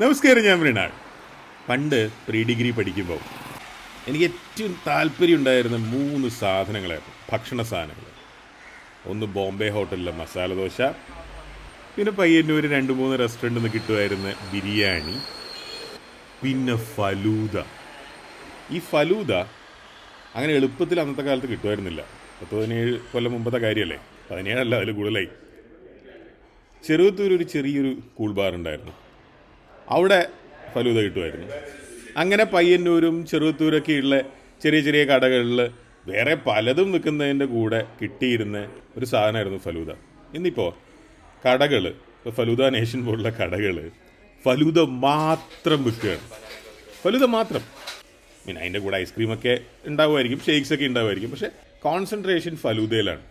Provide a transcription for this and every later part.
നമസ്കാരം, ഞാൻ മൃണാൾ. പണ്ട് പ്രീ ഡിഗ്രി പഠിക്കുമ്പോൾ എനിക്ക് ഏറ്റവും താല്പര്യം ഉണ്ടായിരുന്ന 3 സാധനങ്ങളായിരുന്നു, ഭക്ഷണ സാധനങ്ങൾ. ഒന്ന് ബോംബെ ഹോട്ടലിലെ മസാല ദോശ, പിന്നെ പയ്യന്നൂർ 2-3 റെസ്റ്റോറൻറ്റിൽ നിന്ന് കിട്ടുമായിരുന്ന ബിരിയാണി, പിന്നെ ഫലൂദ. ഈ ഫലൂദ അങ്ങനെ എളുപ്പത്തിൽ അന്നത്തെ കാലത്ത് കിട്ടുമായിരുന്നില്ല. 17 കൊല്ലം മുമ്പത്തെ കാര്യമല്ലേ, 17 അതിൽ കൂടുതലായി. ചെറുവത്തൂർ ഒരു ചെറിയൊരു കൂൾ ബാർ ഉണ്ടായിരുന്നു, അവിടെ ഫലൂദ കിട്ടുമായിരുന്നു. അങ്ങനെ പയ്യന്നൂരും ചെറുവത്തൂരൊക്കെയുള്ള ചെറിയ ചെറിയ കടകളിൽ വേറെ പലതും നിൽക്കുന്നതിൻ്റെ കൂടെ കിട്ടിയിരുന്ന ഒരു സാധനമായിരുന്നു ഫലൂദ. ഇന്നിപ്പോൾ കടകൾ, ഇപ്പോൾ ഫലൂദ നേഷൻ പോലുള്ള കടകൾ ഫലൂദ മാത്രം വിൽക്കുകയാണ്. ഫലൂദ മാത്രം. പിന്നെ അതിൻ്റെ കൂടെ ഐസ്ക്രീമൊക്കെ ഉണ്ടാവുമായിരിക്കും, ഷേക്സൊക്കെ ഉണ്ടാവുമായിരിക്കും, പക്ഷേ കോൺസെൻട്രേഷൻ ഫലൂദയിലാണ്.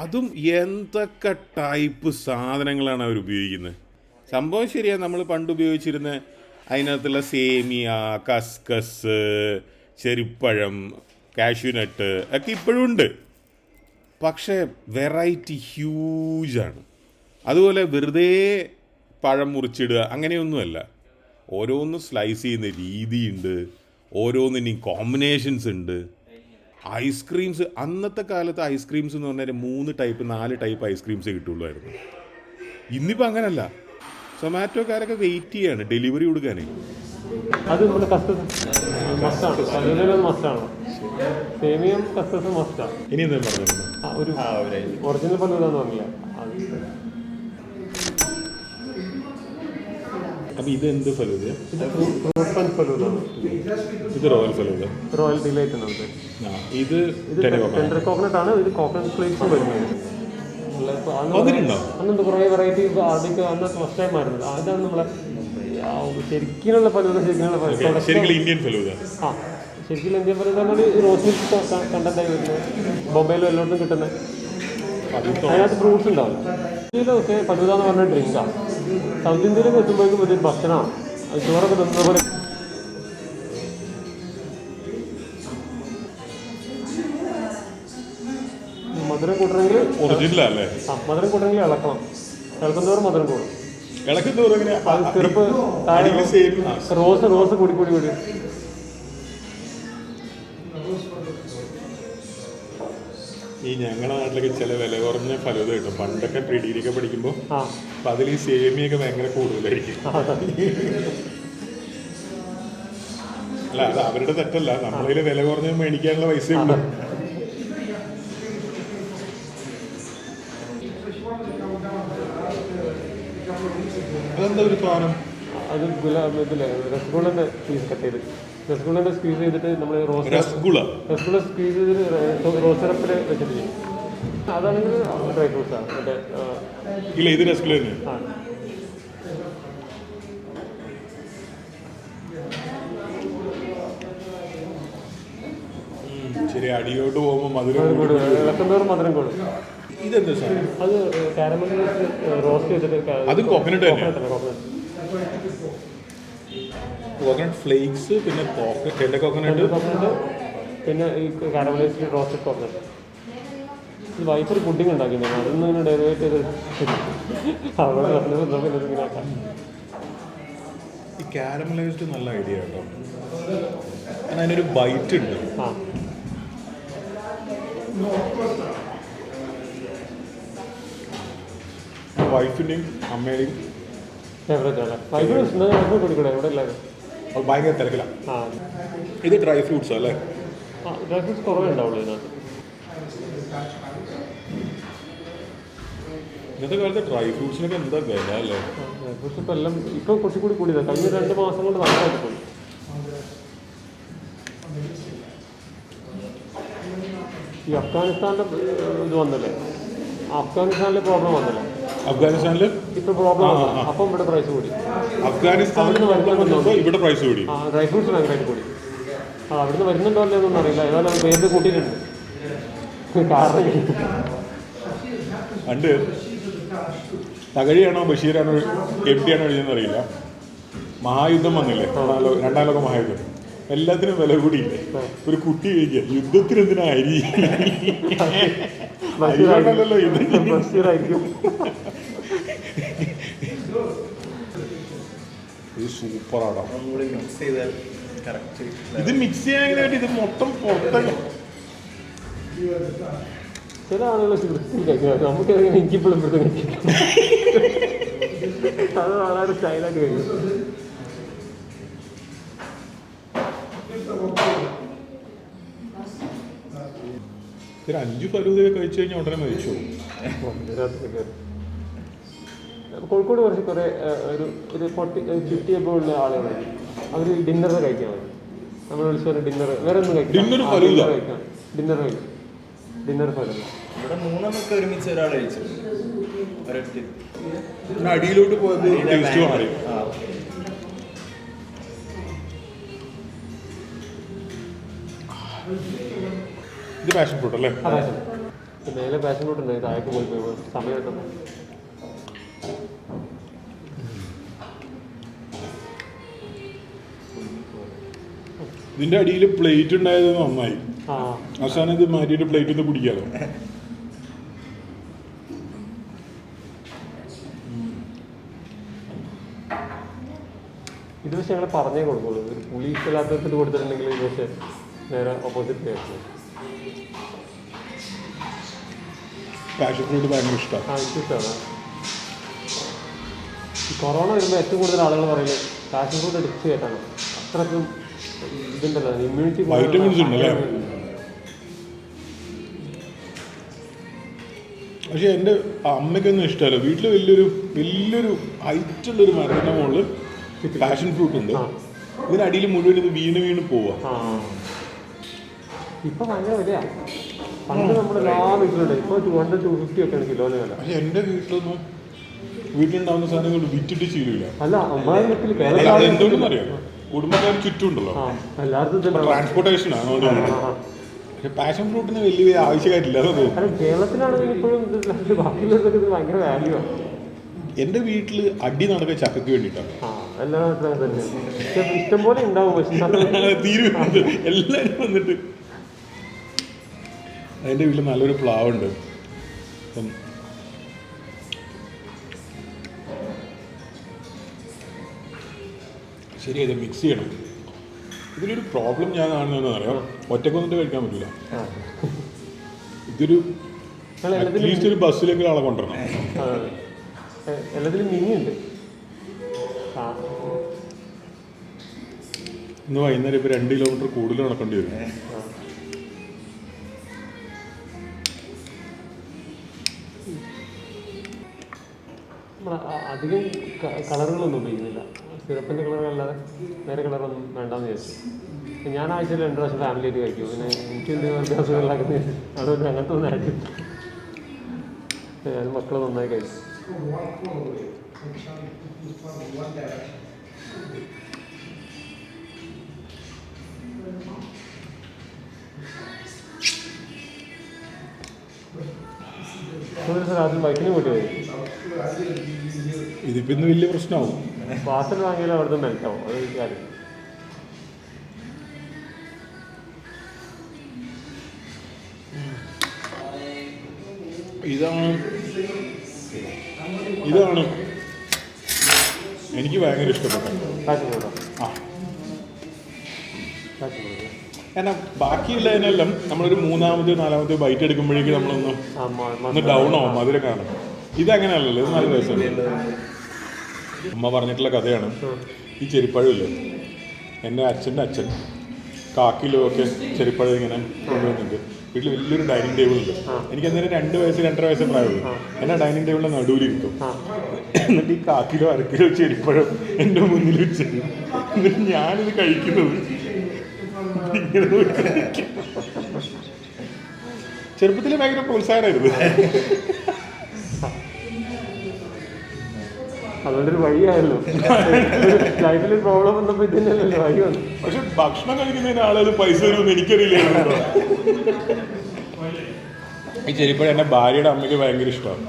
അതും എന്തൊക്കെ ടൈപ്പ് സാധനങ്ങളാണ് അവർ ഉപയോഗിക്കുന്നത്. സംഭവം ശരിയാണ്, നമ്മൾ പണ്ട് ഉപയോഗിച്ചിരുന്ന അതിനകത്തുള്ള സേമിയ, കസ്കസ്, ചെറിപ്പഴം, കാഷ്യൂനട്ട് ഒക്കെ ഇപ്പോഴും ഉണ്ട്. പക്ഷേ വെറൈറ്റി ഹ്യൂജാണ്. അതുപോലെ വെറുതെ പഴം മുറിച്ചിടുക അങ്ങനെയൊന്നുമല്ല. ഓരോന്ന് സ്ലൈസ് ചെയ്യുന്ന രീതിയുണ്ട്, ഓരോന്നിനും കോമ്പിനേഷൻസ് ഉണ്ട്. ഐസ്ക്രീംസ്, അന്നത്തെ കാലത്ത് ഐസ്ക്രീംസ് എന്ന് പറഞ്ഞാൽ 3 ടൈപ്പ് 4 ടൈപ്പ് ഐസ്ക്രീംസേ കിട്ടുള്ളായിരുന്നു. ഇന്നിപ്പോൾ അങ്ങനല്ല. സൊമാറ്റോക്കാരൊക്കെ വെയിറ്റ് ചെയ്യാണ് ഡെലിവറി കൊടുക്കാനേ. അത് നമ്മുടെ കസ്റ്റസ് മസ്റ്റാണ്, മസ്റ്റാണ്. സേമിയം കസ്റ്റസ് മസ്റ്റാണ്. ഇനി എന്താ പറഞ്ഞത്? ഒരു ഒറിജിനൽ ഫലൂദാന്ന് പറഞ്ഞില്ല. അപ്പം ഇത് എന്ത് ഫലൂദ? ഇത് ഫ്രൂട്ട് പഞ്ച് ഫലൂദാണ്. ഇത് റോയൽ ഫലൂദ, റോയൽ ഡിലൈറ്റ് ഉണ്ട്. ഇത് ടെൻഡർ കോക്കനട്ട് ആണ്. ഇത് കോക്കനട്ട് ഫ്ലേക്സും വരുന്നത്. അന്നുണ്ട് കുറേ വെറൈറ്റി. ആദ്യമൊക്കെ അന്ന് ഫസ്റ്റ് ടൈം ആയിരുന്നത്. അതാണ് നമ്മളെ ശരിക്കുള്ള ഫലൂദ. ശരിക്കും ഇന്ത്യൻ ഫലൂദ. ആ, ശരിക്കും ഇന്ത്യൻ ഫലൂദ റോസ് മിൽക്ക് കണ്ടന്റായി വരുന്നത്. ബൊംബെയിലും എല്ലായിടത്തും കിട്ടുന്നത്. അതിനകത്ത് ഫ്രൂട്ട്സ് ഉണ്ടാവില്ല. ഇന്ത്യയിലൊക്കെ ഫലൂദ എന്ന് പറഞ്ഞ ഡ്രിങ്കാണ്. സൗത്ത് ഇന്ത്യയിലൊക്കെ എത്തുമ്പോഴേക്കും വലിയൊരു ഭക്ഷണമാണ്. അത് ചോറൊക്കെ തിന്നുന്ന പോലെ. മധുരം കൂട്ടണമെങ്കിൽ ഒറിജിനലല്ലേ? മധുരം കൂട്ടണമെങ്കിൽ ഇളക്കണം. ഇളക്കുന്നതോറും മധുരം കൂടും. ചെറുപ്പ് റോസ് കൂടി കൂടി കൂടി. ഈ ഞങ്ങളുടെ നാട്ടിലൊക്കെ ചില വില കുറഞ്ഞ ഫലൂദ കിട്ടും. പണ്ടൊക്കെ പ്രീ ഡിഗ്രിയൊക്കെ പഠിക്കുമ്പോൾ അപ്പം അതിൽ ഈ സേമിയൊക്കെ ഭയങ്കര കൂടുതലായിരിക്കും. അല്ല, അത് അവരുടെ തെറ്റല്ല, നമ്മളതിൽ വില കുറഞ്ഞ മേടിക്കാനുള്ള പൈസയുണ്ട്. അതെന്താ ഒരു സാധനം? അത് ഇതില്ലേ രസഗുളന്റെ പീസ് കട്ട് ചെയ്ത്, രസഗുളന്റെ സ്ക്വീസ് ചെയ്തിട്ട് നമ്മൾ രസഗുള സ്ക്വീസ് ചെയ്തിട്ട് റോസ് സിറപ്പിൽ വെച്ചിട്ട് ചെയ്യും. അതാണെങ്കിൽ ഡ്രൈ ഫ്രൂട്ട്സ് ആണ്. മറ്റേ ഇല്ല, ഇത് രസഗുള തന്നെ. ആ, ശരി. അടിയോട്ട് പോകുമ്പോൾ മധുരം കൂടും. ഇളക്കുന്നതോറും മധുരം കൂടും. ഇതെന്താ സാധനം? അത് കാരമൽ റോസ്റ്റ് ചെയ്തിട്ട്. അതും കോക്കനട്ട് തന്നെ. കോക്കനട്ട് കോക്കനട്ട് ഫ്ലേക്സ്, പിന്നെ കോക്കനട്ട്, പിന്നെ ഈ കാരമലൈസ്ഡ് റോസ്റ്റഡ് കോക്കനട്ട്. ഈ വൈഫൊരു പുഡിങ് ഉണ്ടാക്കിയിട്ടുണ്ടായിരുന്നു. അതൊന്നും ഇങ്ങനെ ഡെറിവേറ്റ് ചെയ്ത് ഇങ്ങനെ ആക്കാം. ഈ കാരമലൈസ്ഡ് നല്ല ഐഡിയ കേട്ടോ. അതിനൊരു ബൈറ്റ് ഉണ്ട്. ആ, വൈഫിൻ്റെയും അമ്മയുടെയും ഫേവറേറ്റ് ആണ്. വൈഫ് കൊടുക്കണേ ഇവിടെ എല്ലാവരും. അത് ഭയങ്കര തിരക്കിലാണ്. ആ, ഇത് ഡ്രൈ ഫ്രൂട്ട്സ് അല്ലേ? ആ, ഡ്രൈ ഫ്രൂട്ട്സ് കുറവേ ഉണ്ടാവുള്ളൂ ഇതിനകത്ത്. ഇന്നത്തെ കാലത്ത് ഡ്രൈ ഫ്രൂട്ട്സിനൊക്കെ എന്താ വില അല്ലേ? ഡ്രൈ ഫ്രൂട്ട്സ് ഇപ്പം എല്ലാം ഇപ്പം കുറച്ചുകൂടി കൂടിയതാണ്. കഴിഞ്ഞ 2 മാസം കൊണ്ട് നല്ലതായിട്ട് പോയി. ഈ അഫ്ഗാനിസ്ഥാനിലെ ഇത് വന്നില്ലേ, അഫ്ഗാനിസ്ഥാനിലെ പ്രോബ്ലം വന്നില്ലേ? അഫ്ഗാനിസ്ഥാനിൽ ഇപ്പൊ പ്രോബ്ലം വന്നു. അപ്പം ഇവിടെ പ്രൈസ് കൂടി. അഫ്ഗാനിസ്ഥാനിൽ ഇവിടെ പ്രൈസ് കൂടി. ആ, ഡ്രൈ ഫ്രൂട്ട്സ് ഭയങ്കരമായിട്ട് കൂടി. ആ, അവിടുന്ന് വരുന്നുണ്ടോ അല്ലേ എന്നൊന്നും അറിയില്ല. ഏതായാലും പേര് കൂട്ടിയിട്ടുണ്ട്. കാരണം പണ്ട് തകഴിയാണോ ബഷീറാണോ എംപിയാണോ എഴുതിയെന്ന് അറിയില്ല, മഹായുദ്ധം വന്നില്ലേ, 2ാം ലോക മഹായുദ്ധം. എല്ലാത്തിനും വില കൂടിയില്ലേ? ഒരു കുട്ടി ചോദിക്കുക, യുദ്ധത്തിന് എന്തിനാ അരി? അരിയാണല്ലോ യുദ്ധം. ഇത് സൂപ്പറാടാ. നമ്മള് മിക്സ് ചെയ്താൽ കറക്റ്റ്. ഇത് മിക്സ് ചെയ്യാനായിട്ട് ഇത് മൊത്തം പുറത്തന്നെ. ചില ആളുകൾ വൃത്തി കഴിക്കുന്നത് നമുക്ക് എനിക്കിപ്പോഴും വൃത്തി കഴിക്കും. അത് വളരെ സ്റ്റൈലായിട്ട് കഴിക്കും. ഒരു 5 ഫലൂദയൊക്കെ കഴിച്ചു കഴിഞ്ഞാൽ ഉടനെ മരിച്ചു. കോഴിക്കോട് കുറേ ഒരു 50 എബോ ഉള്ള ആളുകളുണ്ട്. അവർ ഡിന്നറിന് കഴിക്കാൻ മതി. നമ്മൾ വിളിച്ചു പറഞ്ഞ ഡിന്നർ വേറെ ഒന്നും കഴിക്കാം. ഡിന്നർ കഴിക്കാം. ഡിന്നർ കഴിക്കും. ഡിന്നർ ഫലൂദ ഇവിടെ 3 ഒരുമിച്ച് ഒരാൾ കഴിച്ചു. ഒരൊറ്റ അടിയിലോട്ട് പോയത് ടേസ്റ്റ് മാറി. ഇത് പാഷൻ ഫ്രൂട്ട് അല്ലേ? മേലെ പാഷൻ ഫ്രൂട്ട് ഉണ്ട്. താഴേക്ക് പോയി സമയം കിട്ടും. ഇതിന്റെ അടിയിൽ പ്ലേറ്റ് ഉണ്ടായത് നന്നായി. അവസാനം ഇത് മാറ്റിയിട്ട് പ്ലേറ്റ് ഒന്ന് കുടിക്കാലോ. ഇത് പക്ഷെ ഞങ്ങൾ പറഞ്ഞേ കൊടുക്കുള്ളൂ. ഒരു പുളി ഇഷ്ടമില്ലാത്തത് കൊടുത്തിട്ടുണ്ടെങ്കിൽ ഇത് പക്ഷെ നേരെ ഓപ്പോസിറ്റ് ആയിരുന്നു. പാഷൻ ഫ്രൂട്ട് ഭയങ്കര ഇഷ്ടമാണ്. എനിക്കിഷ്ടമാണ്. ഈ കൊറോണ വരുമ്പോൾ ഏറ്റവും കൂടുതൽ ആളുകൾ പറയുന്നത് പാഷൻ ഫ്രൂട്ട് എടുത്ത് കയറ്റണം. അത്രക്കും ഇതുണ്ടല്ലോ ഇമ്മ്യൂണിറ്റി. വൈറ്റമിൻസ് ഉണ്ടല്ലേ? പക്ഷെ എൻ്റെ അമ്മയ്ക്കൊന്നും ഇഷ്ടമല്ല. വീട്ടിൽ വലിയൊരു ഹൈറ്റുള്ളൊരു മരത്തിൻ്റെ മുകളിൽ പാഷൻ ഫ്രൂട്ട് ഉണ്ട്. ഇതിനടിയിൽ മുഴുവൻ ഇത് വീണ് പോവാ. ഇപ്പൊ ഭയങ്കര വിലയാണ്. പണ്ട് നമ്മുടെ എല്ലാ വീട്ടിലുണ്ട്. ഇപ്പൊ 200-250 ഒക്കെയാണ് കിലോന് വില. പക്ഷെ എൻ്റെ വീട്ടിലുണ്ടാവുന്ന സാധനങ്ങൾ വിറ്റിട്ട് ശീലമില്ല. അല്ല നമ്മുടെ വീട്ടിൽ എന്തുകൊണ്ടെന്ന് അറിയാം, കുടുംബക്കാർ ചുറ്റും ഉണ്ടല്ലോ, എല്ലാവർക്കും ട്രാൻസ്പോർട്ടേഷൻ ആണ്. പക്ഷെ പാഷൻ ഫ്രൂട്ടിന് വലിയ ആവശ്യമായിട്ടില്ല. കേരളത്തിലാണെങ്കിൽ ഇപ്പോഴും ബാക്കിയുള്ളവർക്കൊക്കെ ഇത് ഭയങ്കര വാല്യൂ ആണ്. എൻ്റെ വീട്ടിൽ അടി നടക്കുക ചക്കയ്ക്ക് വേണ്ടിയിട്ടാണ്. എല്ലാ നാട്ടിലും തന്നെ ഇഷ്ടംപോലെ ഉണ്ടാവും. പക്ഷെ തീരുമാനം എല്ലാവരും വന്നിട്ട് അതിൻ്റെ വീട്ടിൽ നല്ലൊരു പ്ലാവുണ്ട്. അപ്പം ശരി, ഇത് മിക്സ് ചെയ്യണം. ഇതിലൊരു പ്രോബ്ലം ഞാൻ കാണുന്നതെന്ന് അറിയാം, ഒറ്റക്ക് വന്നിട്ട് കഴിക്കാൻ പറ്റില്ല. ഇതൊരു അറ്റ്ലീസ്റ്റ് ഒരു ബസ്സിലേക്ക് ആളെ കൊണ്ടുവരണം. എല്ലാത്തിലും മീനുണ്ട്. ഇന്ന് വൈകുന്നേരം ഇപ്പോൾ 2 കിലോമീറ്റർ കൂടുതൽ നടക്കേണ്ടി വരും. അധികം കളറുകളൊന്നും ഉപയോഗിക്കുന്നില്ല. സിറപ്പിൻ്റെ കളറുകളല്ലാതെ വേറെ കളറൊന്നും വേണ്ടെന്ന് വിചാരിച്ചു. ഞാൻ ആഴ്ചയിൽ 2 പ്രാവശ്യം ഫാമിലിയായിട്ട് കഴിക്കും. പിന്നെ എനിക്ക് എന്തെങ്കിലും അസുഖങ്ങളാക്കുന്ന അതുകൊണ്ട് അങ്ങനത്തെ ഒന്നും ആയിരിക്കും. ഞാൻ മക്കൾ നന്നായി കഴിക്കും. രാത്രി ബൈക്കിന് പോയിട്ട് പോയി. ഇതിപ്പോൾ ഇന്ന് വലിയ പ്രശ്നമാവും. വാസന വാങ്ങിയാലും അവിടുത്തെ മെൽറ്റാവും. അത് കാര്യം. ഇതാണ് എനിക്ക് ഭയങ്കര ഇഷ്ടപ്പെട്ടത്. കാരണം ബാക്കിയുള്ളതിനെല്ലാം നമ്മളൊരു 3-4 ബൈറ്റ് എടുക്കുമ്പോഴേക്ക് നമ്മളൊന്ന് ഡൗൺ ആവും, മധുരം കാണും. ഇതങ്ങനെയല്ലല്ലോ, ഇത് നല്ല രസമുണ്ട്. അമ്മ പറഞ്ഞിട്ടുള്ള കഥയാണ്. ഈ ചെരിപ്പഴമില്ലേ, എൻ്റെ അച്ഛൻ്റെ അച്ഛൻ 1/4 കിലോ ഒക്കെ ചെരിപ്പഴം ഇങ്ങനെ കൊണ്ടുവന്നിട്ട് വീട്ടിൽ വലിയൊരു ഡൈനിങ് ടേബിൾ ഉണ്ട്. എനിക്ക് അന്നേരം 2 വയസ്സ് 2.5 വയസ്സേ പ്രായമുള്ളൂ. എൻ്റെ ഡൈനിങ് ടേബിളിൻ്റെ നടുവിലിരിക്കും. എന്നിട്ട് ഈ 1/4 കിലോ 1/2 കിലോ ചെരിപ്പഴം എൻ്റെ മുന്നിൽ വെച്ചിട്ട് എന്നിട്ട് ഞാനിത് കഴിക്കുന്നത് ചെറുപ്പത്തിൽ ഭയങ്കര പ്രോത്സാഹനമായിരുന്നു. അതുകൊണ്ടൊരു വഴിയായല്ലോ. ലൈഫിൽ പ്രോബ്ലം വന്നപ്പോൾ ഇതിനല്ലേ വഴി വന്നു. പക്ഷെ ഭക്ഷണം കഴിക്കുന്നതിന് ആളുകൾ പൈസ തരുമെന്ന് എനിക്കറിയില്ലായിരുന്നു. ഈ ചെരിപ്പഴം എൻ്റെ ഭാര്യയുടെ അമ്മയ്ക്ക് ഭയങ്കര ഇഷ്ടമാണ്.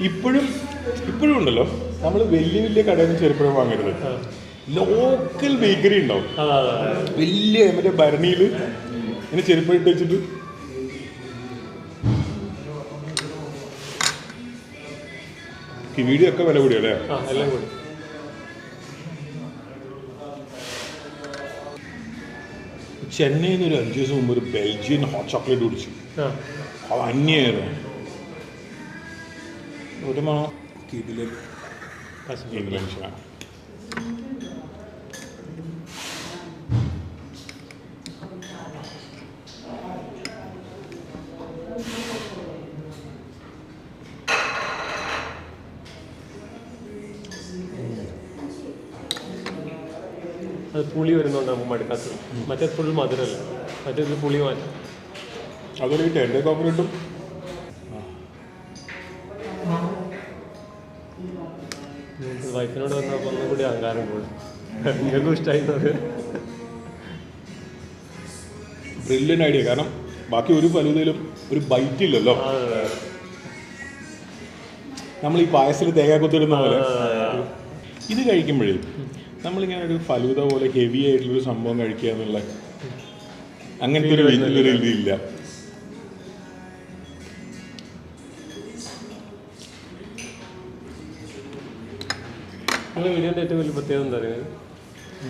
ഇപ്പോഴും ഉണ്ടല്ലോ, നമ്മൾ വലിയ കടയിൽ നിന്ന് ചെരിപ്പഴം വാങ്ങരുത്. ലോക്കൽ ബേക്കറി ഉണ്ടാവും, വലിയ മറ്റേ ഭരണിയിൽ ഇങ്ങനെ ചെരുപ്പഴം ഇട്ട് വെച്ചിട്ട് കിവിയുടെ ഒക്കെ വില കൂടിയല്ലേ? ആ എല്ലാം കൂടി. ചെന്നൈയിൽ നിന്ന് ഒരു 5 ദിവസം മുമ്പ് ഒരു ബെൽജിയൻ ഹോട്ട് ചോക്ലേറ്റ് കുടിച്ചു. ആ അത് അന്യായിരുന്നു. ഒരു മണം ഇതിലെ ഇംഗ്ലീഷാണ്. അത് പുളി വരുന്നതുകൊണ്ട് നമുക്ക് മടുക്കാത്തത്. മറ്റേ ഫുൾ മധുരമല്ല, മറ്റേത് പുളി മാറ്റം. അതുപോലെ ഈ ടെൻഡർ കോക്കനട്ടും വൈഫിനോട് വന്നപ്പോൾ ഒന്നും കൂടി അഹങ്കാരം കൂടും. നിങ്ങൾക്കും ഇഷ്ടമായിരുന്നത് ബ്രില്യൻ്റ് ഐഡിയ. കാരണം ബാക്കി ഒരു ഫലൂദയിലും ഒരു ബൈറ്റ് ഇല്ലല്ലോ. നമ്മൾ ഈ പായസത്തിൽ തേങ്ങ കുത്തിടുന്ന പോലെ ഇത് കഴിക്കുമ്പോഴേ നമ്മളിങ്ങനെ ഒരു ഫലൂദ പോലെ ഹെവി ആയിട്ടുള്ളൊരു സംഭവം കഴിക്കുക എന്നുള്ള അങ്ങനത്തെ ഒരു വലിയൊരു ഇതില്ല. നിങ്ങളുടെ വീഡിയോൻ്റെ ഏറ്റവും വലിയ പ്രത്യേകത എന്താ പറയുന്നത്?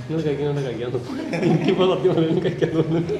നിങ്ങൾ കഴിക്കാണ്ട് കഴിക്കാൻ തോന്നുന്നു. എനിക്കിപ്പോൾ സത്യം പറയാൻ കഴിക്കാൻ തോന്നുന്നുണ്ട്.